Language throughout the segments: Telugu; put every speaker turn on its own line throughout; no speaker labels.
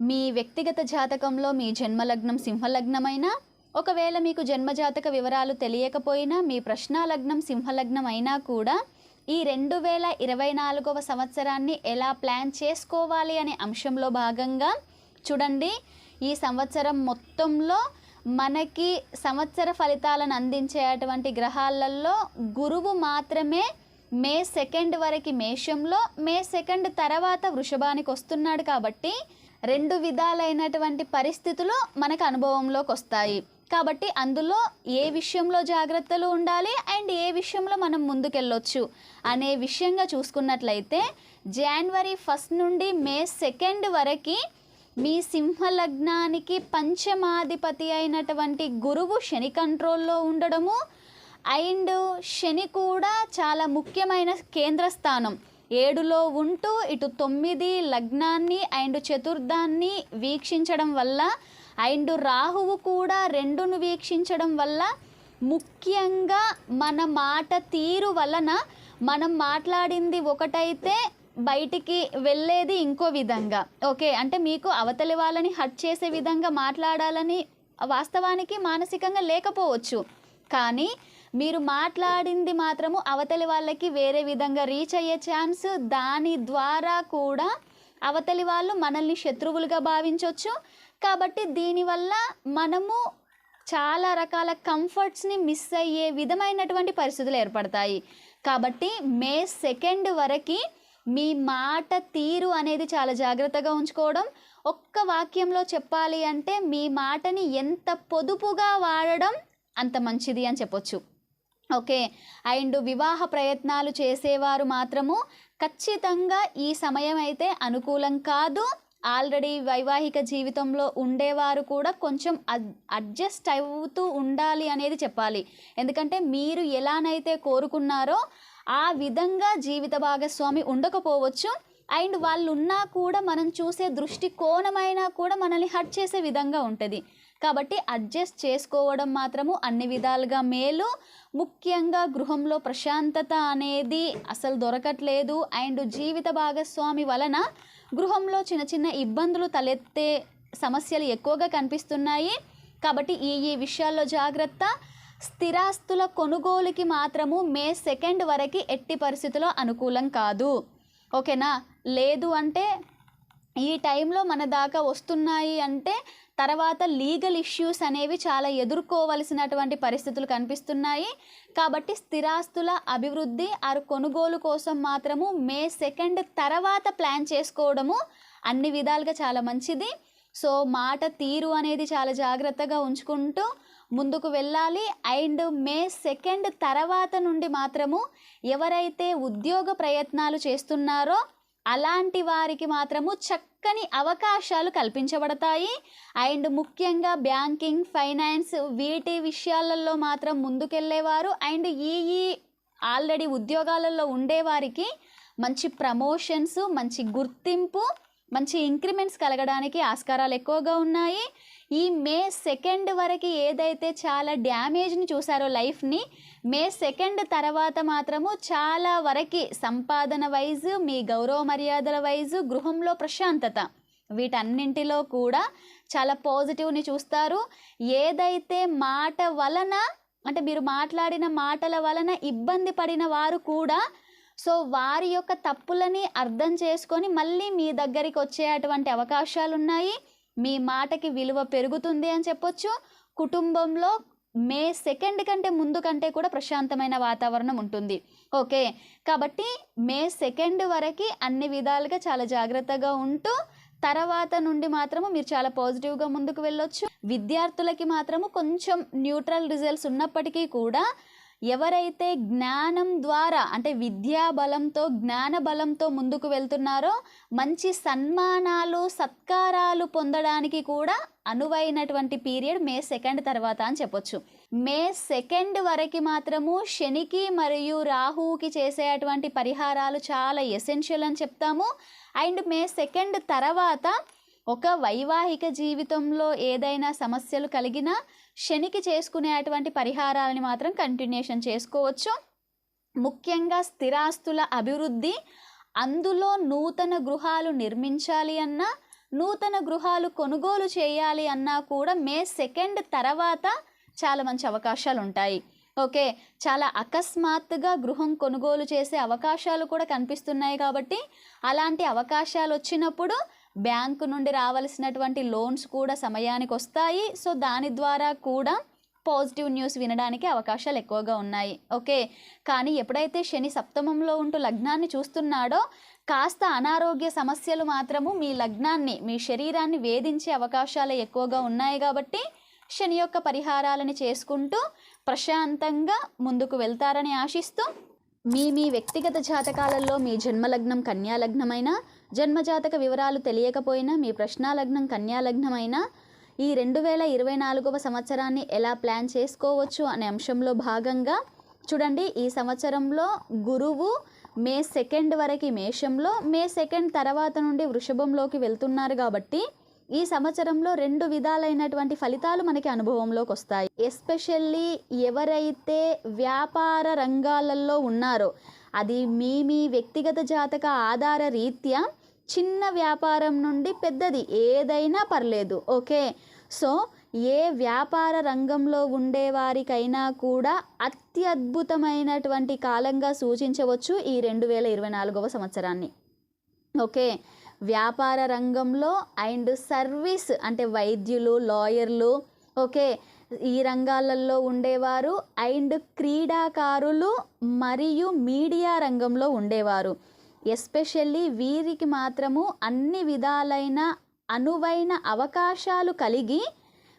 మీ వ్యక్తిగత జాతకంలో మీ జన్మలగ్నం సింహలగ్నమైనా, ఒకవేళ మీకు జన్మజాతక వివరాలు తెలియకపోయినా, మీ ప్రశ్నాలగ్నం సింహలగ్నం అయినా కూడా ఈ 2024వ సంవత్సరాన్ని ఎలా ప్లాన్ చేసుకోవాలి అనే అంశంలో భాగంగా చూడండి. ఈ సంవత్సరం మొత్తంలో మనకి సంవత్సర ఫలితాలను అందించేటువంటి గ్రహాలలో గురువు మాత్రమే మే 2 వరకు మేషంలో, మే 2 తర్వాత వృషభానికి వస్తున్నాడు. కాబట్టి 2 విధాలైనటువంటి పరిస్థితులు మనకు అనుభవంలోకి వస్తాయి. కాబట్టి అందులో ఏ విషయంలో జాగ్రత్తలు ఉండాలి అండ్ ఏ విషయంలో మనం ముందుకెళ్ళొచ్చు అనే విషయంగా చూసుకున్నట్లయితే, జనవరి 1 నుండి మే 2 వరకు మీ సింహలగ్నానికి పంచమాధిపతి అయినటువంటి గురువు శని కంట్రోల్లో ఉండడము, అండ్ శని కూడా చాలా ముఖ్యమైన కేంద్ర స్థానం 7లో ఉంటూ ఇటు 9 లగ్నాన్ని అండ్ చతుర్థాన్ని వీక్షించడం వల్ల, అండ్ రాహువు కూడా 2ను వీక్షించడం వల్ల, ముఖ్యంగా మన మాట తీరు వలన మనం మాట్లాడింది ఒకటైతే బయటికి వెళ్ళేది ఇంకో విధంగా. ఓకే, అంటే మీకు అవతలి వాళ్ళని హర్ట్ చేసే విధంగా మాట్లాడాలని వాస్తవానికి మానసికంగా లేకపోవచ్చు, కానీ మీరు మాట్లాడింది మాత్రము అవతలి వాళ్ళకి వేరే విధంగా రీచ్ అయ్యే ఛాన్స్, దాని ద్వారా కూడా అవతలి వాళ్ళు మనల్ని శత్రువులుగా భావించవచ్చు. కాబట్టి దీనివల్ల మనము చాలా రకాల కంఫర్ట్స్ని మిస్ అయ్యే విధమైనటువంటి పరిస్థితులు ఏర్పడతాయి. కాబట్టి మే 2 వరకు మీ మాట తీరు అనేది చాలా జాగ్రత్తగా ఉంచుకోవడం. ఒక్క వాక్యంలో చెప్పాలి అంటే మీ మాటని ఎంత పొదుపుగా వాడడం అంత మంచిది అని చెప్పొచ్చు. ఓకే, అండ్ వివాహ ప్రయత్నాలు చేసేవారు మాత్రము ఖచ్చితంగా ఈ సమయం అయితే అనుకూలం కాదు. ఆల్రెడీ వైవాహిక జీవితంలో ఉండేవారు కూడా కొంచెం అడ్జస్ట్ అవుతూ ఉండాలి అనేది చెప్పాలి. ఎందుకంటే మీరు ఎలానైతే కోరుకున్నారో ఆ విధంగా జీవిత భాగస్వామి ఉండకపోవచ్చు, అండ్ వాళ్ళు ఉన్నా కూడా మనం చూసే దృష్టి కోణమైనా కూడా మనల్ని హర్ట్ చేసే విధంగా ఉంటుంది. కాబట్టి అడ్జస్ట్ చేసుకోవడం మాత్రము అన్ని విధాలుగా మేలు. ముఖ్యంగా గృహంలో ప్రశాంతత అనేది అసలు దొరకట్లేదు, అండ్ జీవిత భాగస్వామి వలన గృహంలో చిన్న చిన్న ఇబ్బందులు తలెత్తే సమస్యలు ఎక్కువగా కనిపిస్తున్నాయి. కాబట్టి ఈ విషయాల్లో జాగ్రత్త. స్థిరాస్తుల కొనుగోలుకి మాత్రము మే 2 వరకు ఎట్టి పరిస్థితుల్లో అనుకూలం కాదు. ఓకేనా? లేదు అంటే ఈ టైంలో మన దాకా వస్తున్నాయి అంటే తర్వాత లీగల్ ఇష్యూస్ అనేవి చాలా ఎదుర్కోవలసినటువంటి పరిస్థితులు కనిపిస్తున్నాయి. కాబట్టి స్థిరాస్తుల అభివృద్ధి కొనుగోలు కోసం మాత్రము మే 2 తర్వాత ప్లాన్ చేసుకోవడము అన్ని విధాలుగా చాలా మంచిది. సో మాట తీరు అనేది చాలా జాగ్రత్తగా ఉంచుకుంటూ ముందుకు వెళ్ళాలి. అండ్ మే 2 తర్వాత నుండి మాత్రము ఎవరైతే ఉద్యోగ ప్రయత్నాలు చేస్తున్నారో అలాంటి వారికి మాత్రము చక్కని అవకాశాలు కల్పించబడతాయి. అండ్ ముఖ్యంగా బ్యాంకింగ్, ఫైనాన్స్ వీటి విషయాలలో మాత్రం ముందుకెళ్ళేవారు అండ్ ఈ ఆల్రెడీ ఉద్యోగాలలో ఉండేవారికి మంచి ప్రమోషన్స్, మంచి గుర్తింపు, మంచి ఇంక్రిమెంట్స్ కలగడానికి ఆస్కారాలు ఎక్కువగా ఉన్నాయి. ఈ మే 2 వరకు ఏదైతే చాలా డ్యామేజ్ని చూసారో లైఫ్ని, మే 2 తర్వాత మాత్రము చాలా వరకు సంపాదన వైజ్, మీ గౌరవ మర్యాదల వైజ్, గృహంలో ప్రశాంతత వీటన్నింటిలో కూడా చాలా పాజిటివ్ని చూస్తారు. ఏదైతే మాట వలన అంటే మీరు మాట్లాడిన మాటల వలన ఇబ్బంది పడిన వారు కూడా సో వారి యొక్క తప్పులని అర్థం చేసుకొని మళ్ళీ మీ దగ్గరికి వచ్చేటువంటి అవకాశాలు ఉన్నాయి. మీ మాటకి విలువ పెరుగుతుంది అని చెప్పొచ్చు. కుటుంబంలో మే 2 కంటే ముందు కంటే కూడా ప్రశాంతమైన వాతావరణం ఉంటుంది. ఓకే, కాబట్టి మే 2 వరకు అన్ని విధాలుగా చాలా జాగ్రత్తగా ఉంటూ తర్వాత నుండి మాత్రము మీరు చాలా పాజిటివ్గా ముందుకు వెళ్ళొచ్చు. విద్యార్థులకి మాత్రము కొంచెం న్యూట్రల్ రిజల్ట్స్ ఉన్నప్పటికీ కూడా ఎవరైతే జ్ఞానం ద్వారా అంటే విద్యా బలంతో, జ్ఞాన బలంతో ముందుకు వెళ్తున్నారో మంచి సన్మానాలు, సత్కారాలు పొందడానికి కూడా అనువైనటువంటి పీరియడ్ మే 2 తర్వాత అని చెప్పొచ్చు. మే 2 వరకు మాత్రము శనికి మరియు రాహువుకి చేసేటువంటి పరిహారాలు చాలా ఎసెన్షియల్ అని చెప్తాము. అండ్ మే 2 తర్వాత ఒక వైవాహిక జీవితంలో ఏదైనా సమస్యలు కలిగినా శనికి చేసుకునేటువంటి పరిహారాలని మాత్రం కంటిన్యూషన్ చేసుకోవచ్చు. ముఖ్యంగా స్థిరాస్తుల అభివృద్ధి, అందులో నూతన గృహాలు నిర్మించాలి అన్నా, నూతన గృహాలు కొనుగోలు చేయాలి అన్నా కూడా మే 2 తర్వాత చాలా మంచి అవకాశాలు ఉంటాయి. ఓకే, చాలా అకస్మాత్తుగా గృహం కొనుగోలు చేసే అవకాశాలు కూడా కనిపిస్తున్నాయి. కాబట్టి అలాంటి అవకాశాలు వచ్చినప్పుడు బ్యాంకు నుండి రావాల్సినటువంటి లోన్స్ కూడా సమయానికి వస్తాయి. సో దాని ద్వారా కూడా పాజిటివ్ న్యూస్ వినడానికి అవకాశాలు ఎక్కువగా ఉన్నాయి. ఓకే, కానీ ఎప్పుడైతే శని సప్తమంలో ఉంటూ లగ్నాన్ని చూస్తున్నాడో కాస్త అనారోగ్య సమస్యలు మాత్రము మీ లగ్నాన్ని, మీ శరీరాన్ని వేధించే అవకాశాలు ఎక్కువగా ఉన్నాయి. కాబట్టి శని యొక్క పరిహారాలని చేసుకుంటూ ప్రశాంతంగా ముందుకు వెళ్తారని ఆశిస్తూ, మీ వ్యక్తిగత జాతకాలలో మీ జన్మలగ్నం కన్యాలగ్నమైన, జన్మజాతక వివరాలు తెలియకపోయినా మీ ప్రశ్నాలగ్నం కన్యాలగ్నమైన ఈ 2024వ సంవత్సరాన్ని ఎలా ప్లాన్ చేసుకోవచ్చు అనే అంశంలో భాగంగా చూడండి. ఈ సంవత్సరంలో గురువు మే 2 వరకు మేషంలో, మే 2 తర్వాత నుండి వృషభంలోకి వెళ్తున్నారు. కాబట్టి ఈ సంవత్సరంలో 2 విధాలైనటువంటి ఫలితాలు మనకి అనుభవంలోకి వస్తాయి. ఎస్పెషల్లీ ఎవరైతే వ్యాపార రంగాలలో ఉన్నారో, అది మీ వ్యక్తిగత జాతక ఆధార రీత్యా చిన్న వ్యాపారం నుండి పెద్దది ఏదైనా పర్లేదు. ఓకే, సో ఏ వ్యాపార రంగంలో ఉండేవారికైనా కూడా అత్యద్భుతమైనటువంటి కాలంగా సూచించవచ్చు ఈ 2024వ సంవత్సరాన్ని. ఓకే, వ్యాపార రంగంలో అండ్ సర్వీస్ అంటే వైద్యులు, లాయర్లు, ఓకే, ఈ రంగాలలో ఉండేవారు అండ్ క్రీడాకారులు మరియు మీడియా రంగంలో ఉండేవారు, ఎస్పెషల్లీ వీరికి మాత్రము అన్ని విధాలైన అనువైన అవకాశాలు కలిగి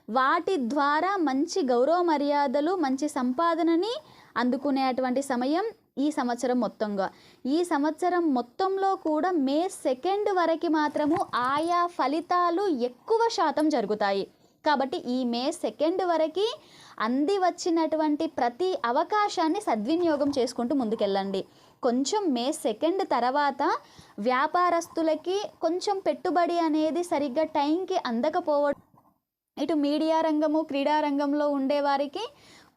వాటి ద్వారా మంచి గౌరవ మర్యాదలు, మంచి సంపాదనని అందుకునేటువంటి సమయం ఈ సంవత్సరం మొత్తంగా. ఈ సంవత్సరం మొత్తంలో కూడా మే 2 వరకు మాత్రము ఆయా ఫలితాలు ఎక్కువ శాతం జరుగుతాయి. కాబట్టి ఈ మే 2 వరకు అంది వచ్చినటువంటి ప్రతి అవకాశాన్ని సద్వినియోగం చేసుకుంటూ ముందుకెళ్ళండి. కొంచెం మే 2 తర్వాత వ్యాపారస్తులకి కొంచెం పెట్టుబడి అనేది సరిగ్గా టైంకి అందకపోవడం, ఇటు మీడియా రంగము, క్రీడా రంగంలో ఉండేవారికి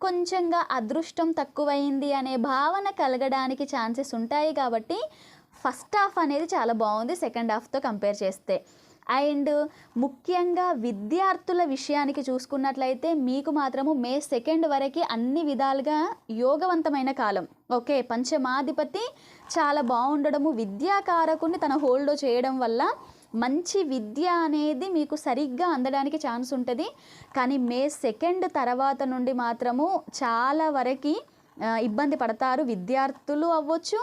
కొంచెంగా అదృష్టం తక్కువైంది అనే భావన కలగడానికి ఛాన్సెస్ ఉంటాయి. కాబట్టి ఫస్ట్ హాఫ్ అనేది చాలా బాగుంది సెకండ్ హాఫ్తో కంపేర్ చేస్తే. అండ్ ముఖ్యంగా విద్యార్థుల విషయానికి చూసుకున్నట్లయితే మీకు మాత్రము మే 2 వరకు అన్ని విధాలుగా యోగవంతమైన కాలం. ఓకే, పంచమాధిపతి చాలా బాగుండడము, విద్యాకారకుని తన హోల్డ్ చేయడం వల్ల మంచి విద్య అనేది మీకు సరిగ్గా అందడానికి ఛాన్స్ ఉంటుంది. కానీ మే 2 తర్వాత నుండి మాత్రము చాలా వరకు ఇబ్బంది పడతారు విద్యార్థులు అవ్వచ్చు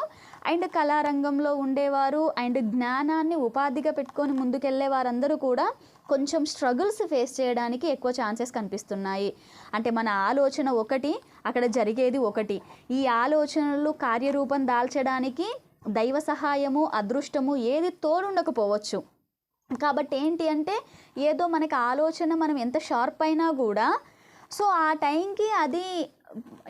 అండ్ కళారంగంలో ఉండేవారు అండ్ జ్ఞానాన్ని ఉపాధిగా పెట్టుకొని ముందుకెళ్ళే వారందరూ కూడా కొంచెం స్ట్రగుల్స్ ఫేస్ చేయడానికి ఎక్కువ ఛాన్సెస్ కనిపిస్తున్నాయి. అంటే మన ఆలోచన ఒకటి, అక్కడ జరిగేది ఒకటి. ఈ ఆలోచనలు కార్యరూపం దాల్చడానికి దైవ సహాయము, అదృష్టము ఏది తోడుండకపోవచ్చు. కాబట్టి ఏంటి అంటే ఏదో మనకి ఆలోచన మనం ఎంత షార్ప్ అయినా కూడా సో ఆ టైంకి అది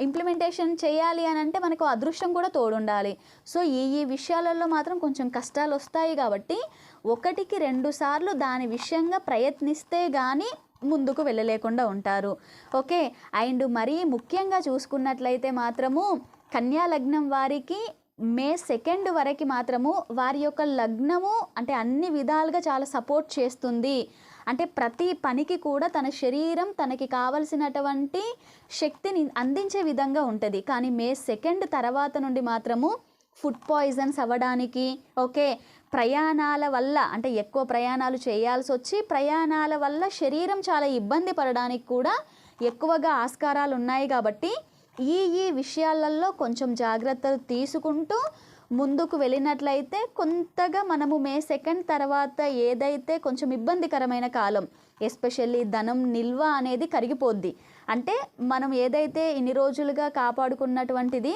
ఇంప్లిమెంటేషన్ చేయాలి అని అంటే మనకు అదృష్టం కూడా తోడుండాలి. సో ఈ విషయాలలో మాత్రం కొంచెం కష్టాలు వస్తాయి. కాబట్టి 1-2 సార్లు దాని విషయంగా ప్రయత్నిస్తే కానీ ముందుకు వెళ్ళలేకుండా ఉంటారు. ఓకే, అండ్ మరీ ముఖ్యంగా చూసుకున్నట్లయితే మాత్రము కన్యా లగ్నం వారికి మే 2 వరకు మాత్రము వారి యొక్క లగ్నము అంటే అన్ని విధాలుగా చాలా సపోర్ట్ చేస్తుంది. అంటే ప్రతి పనికి కూడా తన శరీరం తనకి కావలసినటువంటి శక్తిని అందించే విధంగా ఉంటుంది. కానీ మే 2 తర్వాత నుండి మాత్రము ఫుడ్ పాయిజన్స్ అవ్వడానికి, ఓకే, ప్రయాణాల వల్ల అంటే ఎక్కువ ప్రయాణాలు చేయాల్సి వచ్చి ప్రయాణాల వల్ల శరీరం చాలా ఇబ్బంది పడడానికి కూడా ఎక్కువగా ఆస్కారాలు ఉన్నాయి. కాబట్టి ఈ విషయాలలో కొంచెం జాగ్రత్తలు తీసుకుంటూ ముందుకు వెళ్ళినట్లయితే కొంతగా మనము మే 2 తర్వాత ఏదైతే కొంచెం ఇబ్బందికరమైన కాలం, ఎస్పెషల్లీ ధనం నిల్వ అనేది కరిగిపోద్ది. అంటే మనం ఏదైతే ఇన్ని రోజులుగా కాపాడుకున్నటువంటిది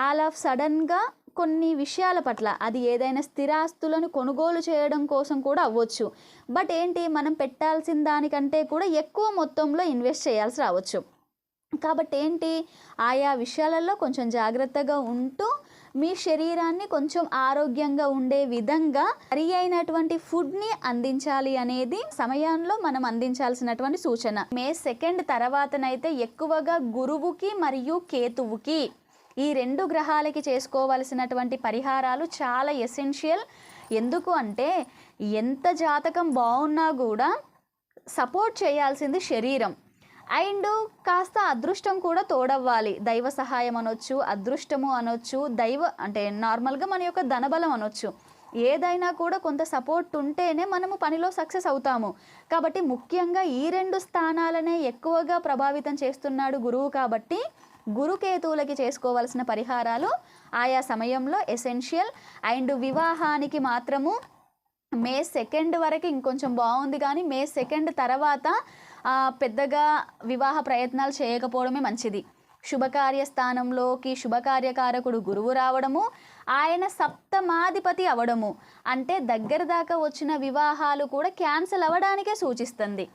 ఆల్ ఆఫ్ సడన్గా కొన్ని విషయాల పట్ల, అది ఏదైనా స్థిరాస్తులను కొనుగోలు చేయడం కోసం కూడా అవ్వచ్చు. బట్ ఏంటి, మనం పెట్టాల్సిన దానికంటే కూడా ఎక్కువ మొత్తంలో ఇన్వెస్ట్ చేయాల్సి రావచ్చు. కాబట్టి ఏంటి, ఆయా విషయాలలో కొంచెం జాగ్రత్తగా ఉంటూ మీ శరీరాన్ని కొంచెం ఆరోగ్యంగా ఉండే విధంగా సరి అయినటువంటి ఫుడ్ని అందించాలి అనేది సమయంలో మనం అందించాల్సినటువంటి సూచన. మే 2 తర్వాతనైతే ఎక్కువగా గురువుకి మరియు కేతువుకి ఈ 2 గ్రహాలకి చేసుకోవాల్సినటువంటి పరిహారాలు చాలా ఎసెన్షియల్. ఎందుకు అంటే ఎంత జాతకం బాగున్నా కూడా సపోర్ట్ చేయాల్సింది శరీరం అండ్ కాస్త అదృష్టం కూడా తోడవ్వాలి. దైవ సహాయం అనొచ్చు, అదృష్టము అనొచ్చు, అంటే నార్మల్గా మన యొక్క ధనబలం అనొచ్చు. ఏదైనా కూడా కొంత సపోర్ట్ ఉంటేనే మనము పనిలో సక్సెస్ అవుతాము. కాబట్టి ముఖ్యంగా ఈ 2 స్థానాలనే ఎక్కువగా ప్రభావితం చేస్తున్నాడు గురువు. కాబట్టి గురుకేతువులకి చేసుకోవాల్సిన పరిహారాలు ఆయా సమయంలో ఎసెన్షియల్. అండ్ వివాహానికి మాత్రము మే 2 వరకు ఇంకొంచెం బాగుంది, కానీ మే 2 తర్వాత పెద్దగా వివాహ ప్రయత్నాలు చేయకపోవడమే మంచిది. శుభకార్య స్థానంలోకి శుభకార్యకారకుడు గురువు రావడము, ఆయన సప్తమాధిపతి అవడము అంటే దగ్గర దాకా వచ్చిన వివాహాలు కూడా క్యాన్సిల్ అవ్వడానికే సూచిస్తుంది.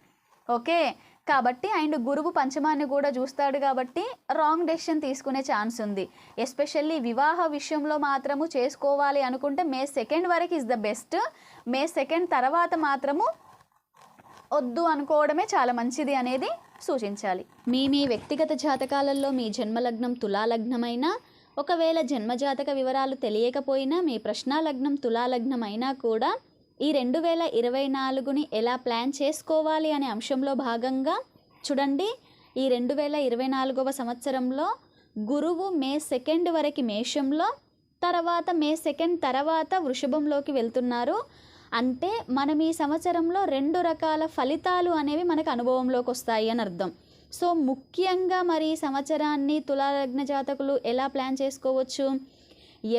ఓకే, కాబట్టి అండ్ గురువు పంచమాన్ని కూడా చూస్తాడు కాబట్టి రాంగ్ డెసిషన్ తీసుకునే ఛాన్స్ ఉంది. ఎస్పెషల్లీ వివాహ విషయంలో మాత్రము చేసుకోవాలి అనుకుంటే మే 2 వరకు ఇస్ ద బెస్ట్. మే 2 తర్వాత మాత్రము వద్దు అనుకోవడమే చాలా మంచిది అనేది సూచించాలి. మీ వ్యక్తిగత జాతకాలలో మీ జన్మలగ్నం తులాలగ్నమైనా, ఒకవేళ జన్మజాతక వివరాలు తెలియకపోయినా, మీ ప్రశ్నాలగ్నం తులాలగ్నం అయినా కూడా ఈ 2024ని ఎలా ప్లాన్ చేసుకోవాలి అనే అంశంలో భాగంగా చూడండి. ఈ 2024వ సంవత్సరంలో గురువు మే 2 వరకు మేషంలో, తర్వాత మే 2 తర్వాత వృషభంలోకి వెళ్తున్నారు. అంటే మనం ఈ సంవత్సరంలో 2 రకాల ఫలితాలు అనేవి మనకు అనుభవంలోకి వస్తాయి అని అర్థం. సో ముఖ్యంగా మరి ఈ సంవత్సరాన్ని తులాలగ్న జాతకులు ఎలా ప్లాన్ చేసుకోవచ్చు?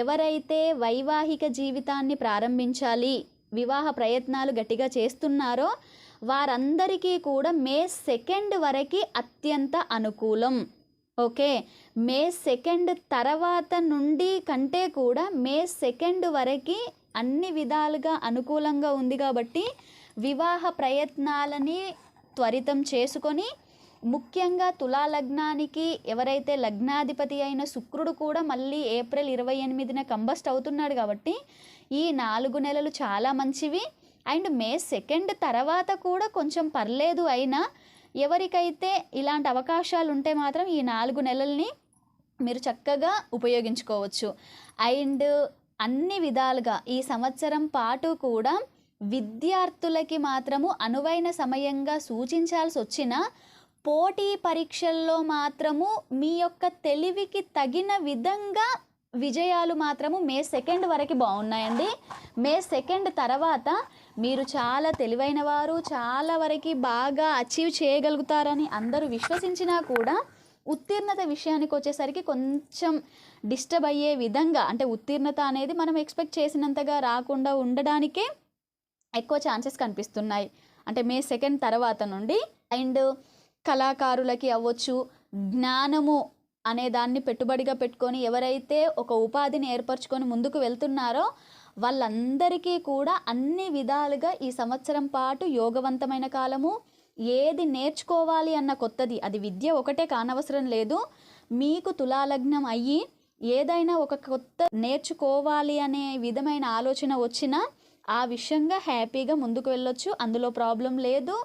ఎవరైతే వైవాహిక జీవితాన్ని ప్రారంభించాలి, వివాహ ప్రయత్నాలు గట్టిగా చేస్తున్నారో వారందరికీ కూడా మే 2 వరకు అత్యంత అనుకూలం. ఓకే, మే 2 తర్వాత నుండి కంటే కూడా మే 2 వరకు అన్ని విధాలుగా అనుకూలంగా ఉంది. కాబట్టి వివాహ ప్రయత్నాలని త్వరితం చేసుకొని, ముఖ్యంగా తులాలగ్నానికి ఎవరైతే లగ్నాధిపతి అయిన శుక్రుడు కూడా మళ్ళీ ఏప్రిల్ 28న కంబస్ట్ అవుతున్నాడు. కాబట్టి ఈ 4 నెలలు చాలా మంచివి. అండ్ మే 2 తర్వాత కూడా కొంచెం పర్లేదు అయినా ఎవరికైతే ఇలాంటి అవకాశాలు ఉంటే మాత్రం ఈ 4 నెలల్ని మీరు చక్కగా ఉపయోగించుకోవచ్చు. అండ్ అన్ని విధాలుగా ఈ సంవత్సరం పాటు కూడా విద్యార్థులకి మాత్రము అనువైన సమయంగా సూచించాల్సి వచ్చిన పోటీ పరీక్షల్లో మాత్రము మీ యొక్క తెలివికి తగిన విధంగా విజయాలు మాత్రము మే 2 వరకు బాగున్నాయండి. మే 2 తర్వాత మీరు చాలా తెలివైన వారు, చాలా వరకు బాగా అచీవ్ చేయగలుగుతారని అందరూ విశ్వసించినా కూడా ఉత్తీర్ణత విషయానికి వచ్చేసరికి కొంచెం డిస్టర్బ్ అయ్యే విధంగా, అంటే ఉత్తీర్ణత అనేది మనం ఎక్స్పెక్ట్ చేసినంతగా రాకుండా ఉండడానికే ఎక్కువ ఛాన్సెస్ కనిపిస్తున్నాయి. అంటే మే 2 తర్వాత నుండి. అండ్ కళాకారులకి అవ్వచ్చు, జ్ఞానము అనే దాన్ని పెట్టుబడిగా పెట్టుకొని ఎవరైతే ఒక ఉపాధిని ఏర్పరచుకొని ముందుకు వెళ్తున్నారో వాళ్ళందరికీ కూడా అన్ని విధాలుగా ఈ సంవత్సరం పాటు యోగవంతమైన కాలము. ఏది నేర్చుకోవాలి అన్న కొత్తది, అది విద్య ఒకటే కానవసరం లేదు, మీకు తులాలగ్నం అయ్యి ఏదైనా ఒక కొత్త నేర్చుకోవాలి అనే విధమైన ఆలోచన వచ్చినా ఆ విషయంగా హ్యాపీగా ముందుకు వెళ్ళొచ్చు, అందులో ప్రాబ్లం లేదు.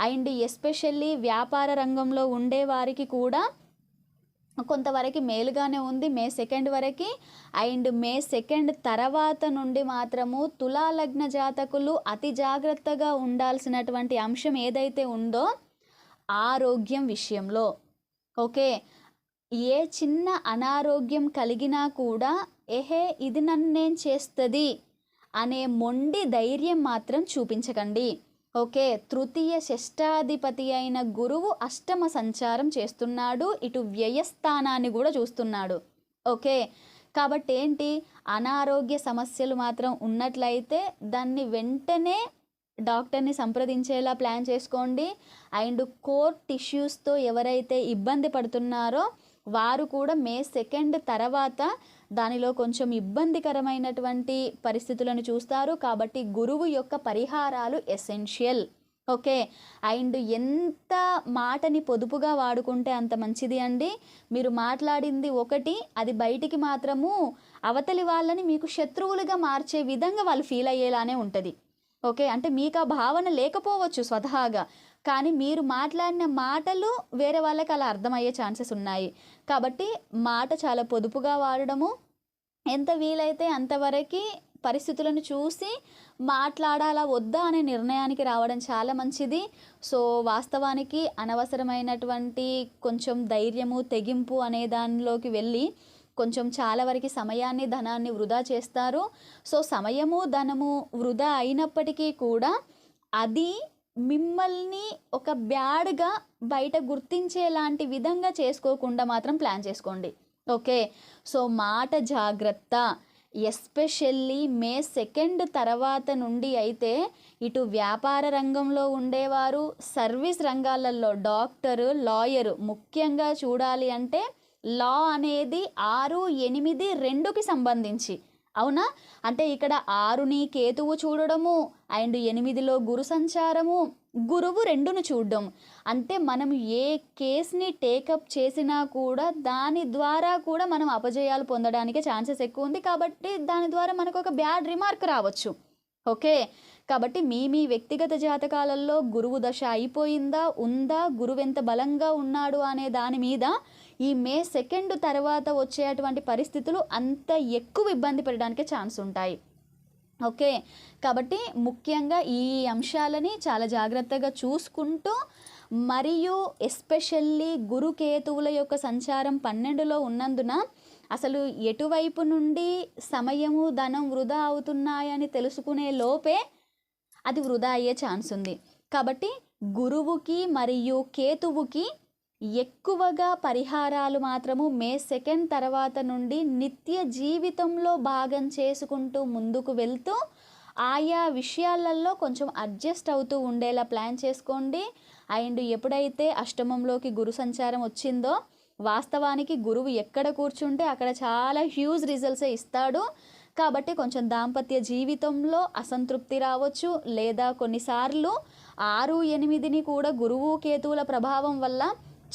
అండ్ ఎస్పెషల్లీ వ్యాపార రంగంలో ఉండే వారికి కూడా కొంతవరకు మేలుగానే ఉంది మే 2 వరకు. అండ్ మే 2 తర్వాత నుండి మాత్రము తులాలగ్న జాతకులు అతి జాగ్రత్తగా ఉండాల్సినటువంటి అంశం ఏదైతే ఉందో ఆరోగ్యం విషయంలో. ఓకే, ఏ చిన్న అనారోగ్యం కలిగినా కూడా ఇది నన్నేం చేస్తుంది అనే మొండి ధైర్యం మాత్రం చూపించకండి. ఓకే, తృతీయ షష్టాధిపతి అయిన గురువు అష్టమ సంచారం చేస్తున్నాడు, ఇటు వ్యయస్థానాన్ని కూడా చూస్తున్నాడు. ఓకే, కాబట్టి ఏంటి, అనారోగ్య సమస్యలు మాత్రం ఉన్నట్లయితే దాన్ని వెంటనే డాక్టర్ని సంప్రదించేలా ప్లాన్ చేసుకోండి. అండ్ కోర్ టిష్యూస్తో ఎవరైతే ఇబ్బంది పడుతున్నారో వారు కూడా మే 2 తర్వాత దానిలో కొంచెం ఇబ్బందికరమైనటువంటి పరిస్థితులను చూస్తారు. కాబట్టి గురువు యొక్క పరిహారాలు ఎసెన్షియల్. ఓకే, అండ్ ఎంత మాటని పొదుపుగా వాడుకుంటే అంత మంచిది అండి. మీరు మాట్లాడింది ఒకటి, అది బయటికి మాత్రము అవతలి వాళ్ళని మీకు శత్రువులుగా మార్చే విధంగా వాళ్ళు ఫీల్ అయ్యేలానే ఉంటుంది. ఓకే, అంటే మీకు ఆ భావన లేకపోవచ్చు స్వతహాగా, కానీ మీరు మాట్లాడిన మాటలు వేరే వాళ్ళకి అలా అర్థమయ్యే ఛాన్సెస్ ఉన్నాయి. కాబట్టి మాట చాలా పొదుపుగా వాడడము, ఎంత వీలైతే అంతవరకు పరిస్థితులను చూసి మాట్లాడాలా వద్దా అనే నిర్ణయానికి రావడం చాలా మంచిది. సో వాస్తవానికి అనవసరమైనటువంటి కొంచెం ధైర్యము, తెగింపు అనే దానిలోకి వెళ్ళి కొంచెం చాలా వరకు సమయాన్ని, ధనాన్ని వృధా చేస్తారు. సో సమయము, ధనము వృధా అయినప్పటికీ కూడా అది మిమ్మల్ని ఒక బ్యాడ్గా బయట గుర్తించేలాంటి విధంగా చేసుకోకుండా మాత్రం ప్లాన్ చేసుకోండి. ఓకే, సో మాట జాగ్రత్త. ఎస్పెషల్లీ మే 2 తర్వాత నుండి అయితే ఇటు వ్యాపార రంగంలో ఉండేవారు, సర్వీస్ రంగాలలో డాక్టరు, లాయరు, ముఖ్యంగా చూడాలి అంటే లా అనేది 6, 8, 2కి సంబంధించి, అవునా? అంటే ఇక్కడ 6ని కేతువు చూడడము అండ్ 8లో గురు సంచారము, గురువు 2ను చూడడం. అంటే మనం ఏ కేసుని టేకప్ చేసినా కూడా దాని ద్వారా కూడా మనం అపజయాలు పొందడానికి ఛాన్సెస్ ఎక్కువ ఉంది. కాబట్టి దాని ద్వారా మనకు ఒక బ్యాడ్ రిమార్క్ రావచ్చు. ఓకే, కాబట్టి మీ వ్యక్తిగత జాతకాలలో గురువు దశ అయిపోయిందా, ఉందా, గురువు ఎంత బలంగా ఉన్నాడు అనే దాని మీద ఈ మే 2 తర్వాత వచ్చేటువంటి పరిస్థితులు అంత ఎక్కువ ఇబ్బంది పడడానికి ఛాన్స్ ఉంటాయి. ఓకే, కాబట్టి ముఖ్యంగా ఈ అంశాలని చాలా జాగ్రత్తగా చూసుకుంటూ, మరియు ఎస్పెషల్లీ గురుకేతువుల యొక్క సంచారం 12లో ఉన్నందున అసలు ఎటువైపు నుండి సమయము, ధనం వృధా అవుతున్నాయని తెలుసుకునే లోపే అది వృధా అయ్యే ఛాన్స్ ఉంది. కాబట్టి గురువుకి మరియు కేతువుకి ఎక్కువగా పరిహారాలు మాత్రము మే 2 తర్వాత నుండి నిత్య జీవితంలో భాగం చేసుకుంటూ ముందుకు వెళ్తూ ఆయా విషయాలలో కొంచెం అడ్జస్ట్ అవుతూ ఉండేలా ప్లాన్ చేసుకోండి. అండ్ ఎప్పుడైతే అష్టమంలోకి గురు సంచారం వచ్చిందో వాస్తవానికి గురువు ఎక్కడ కూర్చుంటే అక్కడ చాలా హ్యూజ్ రిజల్ట్స్ ఇస్తాడు. కాబట్టి కొంచెం దాంపత్య జీవితంలో అసంతృప్తి రావచ్చు, లేదా కొన్నిసార్లు 6, 8ని కూడా గురువు కేతువుల ప్రభావం వల్ల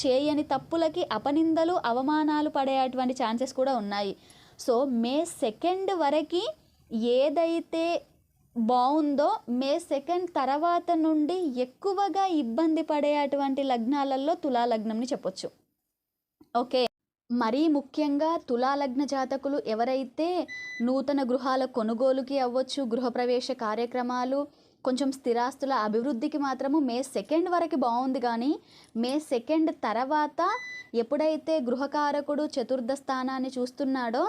చేయని తప్పులకి అపనిందలు, అవమానాలు పడేటువంటి ఛాన్సెస్ కూడా ఉన్నాయి. సో మే 2 వరకు ఏదైతే బాగుందో మే 2 తర్వాత నుండి ఎక్కువగా ఇబ్బంది పడేటువంటి లగ్నాలలో తులా లగ్నంని చెప్పొచ్చు. ఓకే, మరీ ముఖ్యంగా తులాలగ్న జాతకులు ఎవరైతే నూతన గృహాల కొనుగోలుకి అవ్వచ్చు, గృహప్రవేశ కార్యక్రమాలు, కొంచెం స్థిరాస్తుల అభివృద్ధికి మాత్రము మే 2 వరకు బాగుంది. కానీ మే 2 తర్వాత ఎప్పుడైతే గృహకారకుడు చతుర్థ స్థానాన్ని చూస్తున్నాడో,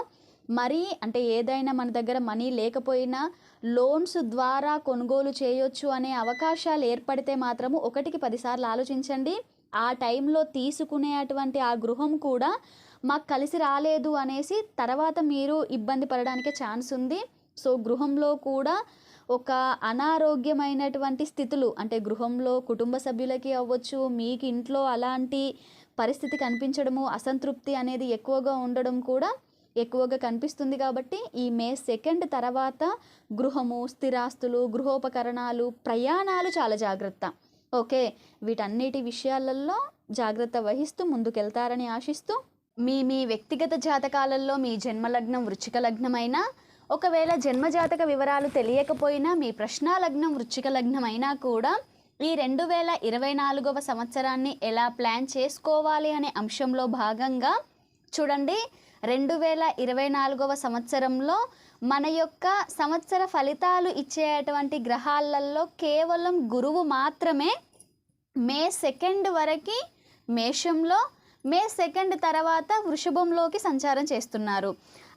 మరీ అంటే ఏదైనా మన దగ్గర మనీ లేకపోయినా లోన్స్ ద్వారా కొనుగోలు చేయొచ్చు అనే అవకాశాలు ఏర్పడితే మాత్రము 1కి 10 సార్లు ఆలోచించండి. ఆ టైంలో తీసుకునేటువంటి ఆ గృహం కూడా మాకు కలిసి రాలేదు అనేసి తర్వాత మీరు ఇబ్బంది పడడానికి ఛాన్స్ ఉంది. సో గృహంలో కూడా ఒక అనారోగ్యమైనటువంటి స్థితులు, అంటే గృహంలో కుటుంబ సభ్యులకి అవ్వచ్చు, మీకు ఇంట్లో అలాంటి పరిస్థితి కనిపించడము, అసంతృప్తి అనేది ఎక్కువగా ఉండడం కూడా ఎక్కువగా కనిపిస్తుంది. కాబట్టి ఈ మే 2 తర్వాత గృహము, స్థిరాస్తులు, గృహోపకరణాలు, ప్రయాణాలు చాలా జాగ్రత్త. ఓకే, వీటన్నిటి విషయాలలో జాగ్రత్త వహిస్తూ ముందుకెళ్తారని ఆశిస్తూ, మీ వ్యక్తిగత జాతకాలలో మీ జన్మలగ్నం వృశ్చిక లగ్నమైనా, ఒకవేళ జన్మజాతక వివరాలు తెలియకపోయినా మీ ప్రశ్న లగ్నం వృశ్చిక లగ్నం అయినా కూడా ఈ 2024వ సంవత్సరాన్ని ఎలా ప్లాన్ చేసుకోవాలి అనే అంశంలో భాగంగా చూడండి. 2024వ సంవత్సరంలో మన యొక్క సంవత్సర ఫలితాలు ఇచ్చేటువంటి గ్రహాలలో కేవలం గురువు మాత్రమే మే 2 వరకు మేషంలో, మే 2 తర్వాత వృషభంలోకి సంచారం చేస్తున్నారు.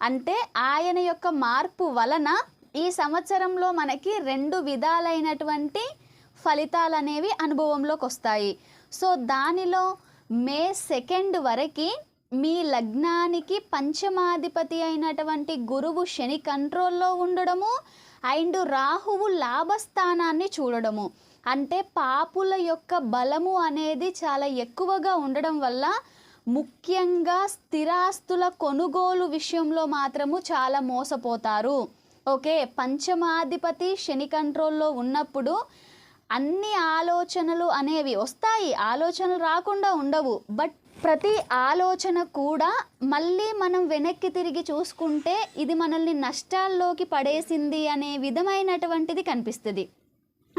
అంటే ఆయన యొక్క మార్పు వలన ఈ సంవత్సరంలో మనకి 2 విధాలైనటువంటి ఫలితాలు అనేవి అనుభవంలోకి వస్తాయి. సో దానిలో మే 2 వరకు మీ లగ్నానికి పంచమాధిపతి అయినటువంటి గురువు శని కంట్రోల్లో ఉండడము అండ్ రాహువు లాభస్థానాన్ని చూడడము, అంటే పాపుల యొక్క బలము అనేది చాలా ఎక్కువగా ఉండడం వల్ల ముఖ్యంగా స్థిరాస్తుల కొనుగోలు విషయంలో మాత్రము చాలా మోసపోతారు. ఓకే, పంచమాధిపతి శని కంట్రోల్లో ఉన్నప్పుడు అన్ని ఆలోచనలు అనేవి వస్తాయి, ఆలోచనలు రాకుండా ఉండవు. బట్ ప్రతి ఆలోచన కూడా మళ్ళీ మనం వెనక్కి తిరిగి చూసుకుంటే ఇది మనల్ని నష్టాల్లోకి పడేసింది అనే విధమైనటువంటిది కనిపిస్తుంది.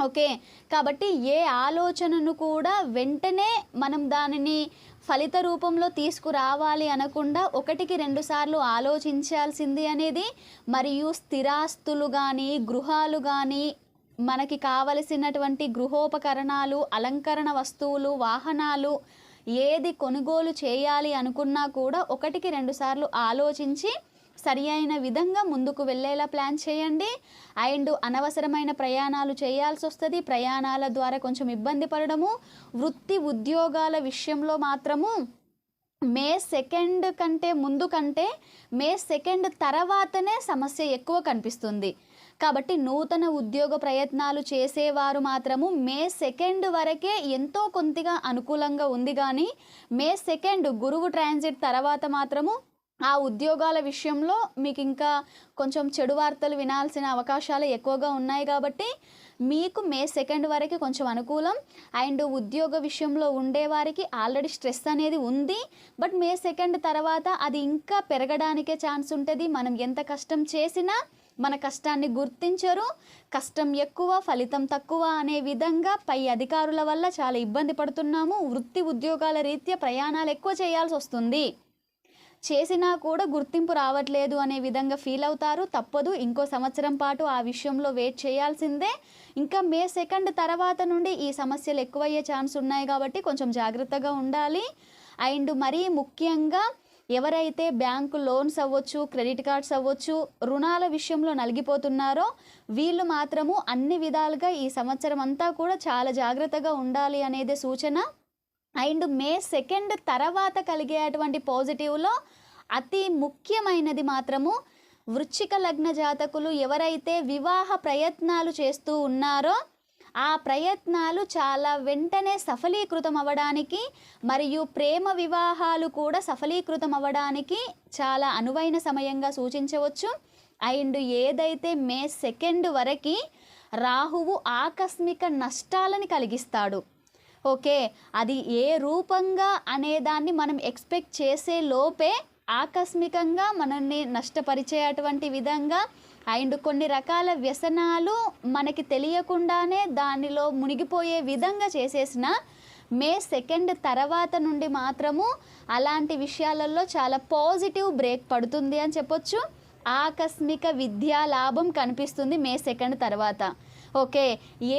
ఓకే. కాబట్టి ఏ ఆలోచనను కూడా వెంటనే మనం దానిని ఫలిత రూపంలో తీసుకురావాలి అనకుండా ఒకటికి 2 సార్లు ఆలోచించాల్సింది అనేది, మరియు స్థిరాస్తులు కానీ, గృహాలు కానీ, మనకి కావలసినటువంటి గృహోపకరణాలు, అలంకరణ వస్తువులు, వాహనాలు ఏది కొనుగోలు చేయాలి అనుకున్నా కూడా ఒకటికి 2 సార్లు ఆలోచించి సరి అయిన విధంగా ముందుకు వెళ్ళేలా ప్లాన్ చేయండి. అండ్ అనవసరమైన ప్రయాణాలు చేయాల్సి వస్తుంది. ప్రయాణాల ద్వారా కొంచెం ఇబ్బంది పడడము. వృత్తి ఉద్యోగాల విషయంలో మాత్రము మే 2 కంటే ముందు కంటే మే 2 తర్వాతనే సమస్య ఎక్కువ కనిపిస్తుంది. కాబట్టి నూతన ఉద్యోగ ప్రయత్నాలు చేసేవారు మాత్రము మే 2 వరకే ఎంతో కొంతగా అనుకూలంగా ఉంది. కానీ మే 2 గురువు ట్రాన్సిట్ తర్వాత మాత్రము ఆ ఉద్యోగాల విషయంలో మీకు ఇంకా కొంచెం చెడు వార్తలు వినాల్సిన అవకాశాలు ఎక్కువగా ఉన్నాయి. కాబట్టి మీకు మే 2 వరకు కొంచెం అనుకూలం. అండ్ ఉద్యోగ విషయంలో ఉండేవారికి ఆల్రెడీ స్ట్రెస్ అనేది ఉంది. బట్ మే 2 తర్వాత అది ఇంకా పెరగడానికే ఛాన్స్ ఉంటుంది. మనం ఎంత కష్టం చేసినా మన కష్టాన్ని గుర్తించరు. కష్టం ఎక్కువ, ఫలితం తక్కువ అనే విధంగా పై అధికారుల వల్ల చాలా ఇబ్బంది పడుతున్నాము. వృత్తి ఉద్యోగాల రీత్యా ప్రయాణాలు ఎక్కువ చేయాల్సి వస్తుంది. చేసినా కూడా గుర్తింపు రావట్లేదు అనే విధంగా ఫీల్ అవుతారు. తప్పదు, ఇంకో సంవత్సరం పాటు ఆ విషయంలో వెయిట్ చేయాల్సిందే. ఇంకా మే 2 తర్వాత నుండి ఈ సమస్యలు ఎక్కువయ్యే ఛాన్స్ ఉన్నాయి. కాబట్టి కొంచెం జాగ్రత్తగా ఉండాలి. అండ్ మరీ ముఖ్యంగా ఎవరైతే బ్యాంకు లోన్స్ అవ్వచ్చు, క్రెడిట్ కార్డ్స్ అవ్వచ్చు, రుణాల విషయంలో నలిగిపోతున్నారో వీళ్ళు మాత్రము అన్ని విధాలుగా ఈ సంవత్సరం అంతా కూడా చాలా జాగ్రత్తగా ఉండాలి అనేది సూచన. అండ్ మే 2 తర్వాత కలిగేటువంటి పాజిటివ్లో అతి ముఖ్యమైనది మాత్రము వృశ్చిక లగ్న జాతకులు ఎవరైతే వివాహ ప్రయత్నాలు చేస్తూ ఉన్నారో ఆ ప్రయత్నాలు చాలా వెంటనే సఫలీకృతం అవ్వడానికి, మరియు ప్రేమ వివాహాలు కూడా సఫలీకృతం అవ్వడానికి చాలా అనువైన సమయంగా సూచించవచ్చు. అండ్ ఏదైతే మే 2 వరకు రాహువు ఆకస్మిక నష్టాలని కలిగిస్తాడు. ఓకే, అది ఏ రూపంగా అనేదాన్ని మనం ఎక్స్పెక్ట్ చేసే లోపే ఆకస్మికంగా మనల్ని నష్టపరిచేటువంటి విధంగా అండ్ కొన్ని రకాల వ్యసనాలు మనకి తెలియకుండానే దానిలో మునిగిపోయే విధంగా చేసేసిన మే 2 తర్వాత నుండి మాత్రము అలాంటి విషయాలలో చాలా పాజిటివ్ బ్రేక్ పడుతుంది అని చెప్పొచ్చు. ఆకస్మిక విద్యా లాభం కనిపిస్తుంది మే 2 తర్వాత. ఓకే,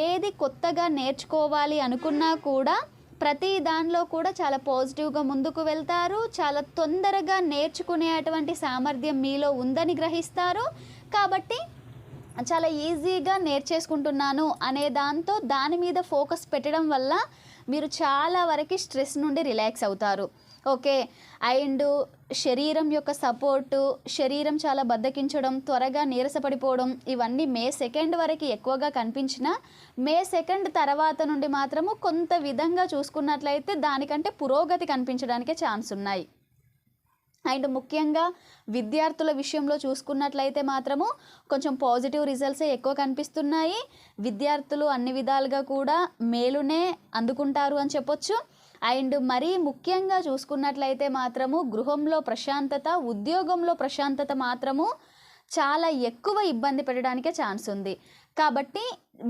ఏది కొత్తగా నేర్చుకోవాలి అనుకున్నా కూడా ప్రతి దానిలో కూడా చాలా పాజిటివ్గా ముందుకు వెళ్తారు. చాలా తొందరగా నేర్చుకునేటువంటి సామర్థ్యం మీలో ఉందని గ్రహిస్తారు. కాబట్టి చాలా ఈజీగా నేర్చేసుకుంటున్నాను అనే దాని మీద ఫోకస్ పెట్టడం వల్ల మీరు చాలా వరకు స్ట్రెస్ నుండి రిలాక్స్ అవుతారు. ఓకే, అండ్ శరీరం యొక్క సపోర్టు, శరీరం చాలా బద్దకించడం, త్వరగా నీరసపడిపోవడం ఇవన్నీ మే 2 వరకు ఎక్కువగా కనిపించిన మే 2 తర్వాత నుండి మాత్రము కొంత విధంగా చూసుకున్నట్లయితే దానికంటే పురోగతి కనిపించడానికే ఛాన్స్ ఉన్నాయి. అండ్ ముఖ్యంగా విద్యార్థుల విషయంలో చూసుకున్నట్లయితే మాత్రము కొంచెం పాజిటివ్ రిజల్ట్సే ఎక్కువ కనిపిస్తున్నాయి. విద్యార్థులు అన్ని విధాలుగా కూడా మేలునే అందుకుంటారు అని చెప్పొచ్చు. అండ్ మరీ ముఖ్యంగా చూసుకున్నట్లయితే మాత్రము గృహంలో ప్రశాంతత, ఉద్యోగంలో ప్రశాంతత మాత్రము చాలా ఎక్కువ ఇబ్బంది పెట్టడానికే ఛాన్స్ ఉంది. కాబట్టి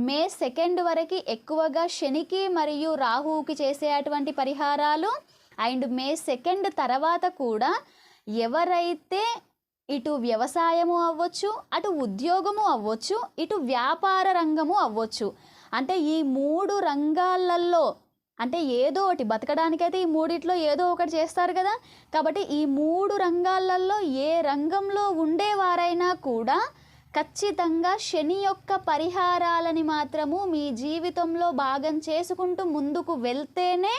మే 2 వరకు ఎక్కువగా శనికి మరియు రాహువుకి చేసేటువంటి పరిహారాలు, అండ్ మే 2 తర్వాత కూడా ఎవరైతే ఇటు వ్యవసాయము అవ్వచ్చు, అటు ఉద్యోగము అవ్వచ్చు, ఇటు వ్యాపార రంగము అవ్వచ్చు, అంటే ఈ 3 రంగాలలో అంటే ఏదో ఒకటి బతకడానికైతే ఈ మూడిట్లో ఏదో ఒకటి చేస్తారు కదా. కాబట్టి ఈ 3 రంగాలలో ఏ రంగంలో ఉండేవారైనా కూడా ఖచ్చితంగా శని యొక్క పరిహారాలని మాత్రము మీ జీవితంలో భాగం చేసుకుంటూ ముందుకు వెళ్తేనే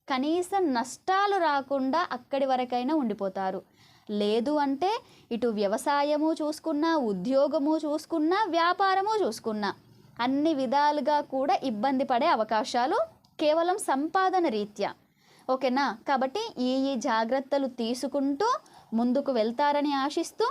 కనీసం నష్టాలు రాకుండా అక్కడి వరకైనా ఉండిపోతారు. లేదు అంటే ఇటు వ్యవసాయము చూసుకున్నా, ఉద్యోగము చూసుకున్నా, వ్యాపారము చూసుకున్నా అన్ని విధాలుగా కూడా ఇబ్బంది పడే అవకాశాలు కేవలం సంపాదన రీత్యా. ఓకేనా, కాబట్టి ఈ జాగ్రత్తలు తీసుకుంటూ ముందుకు వెళ్తారని ఆశిస్తూ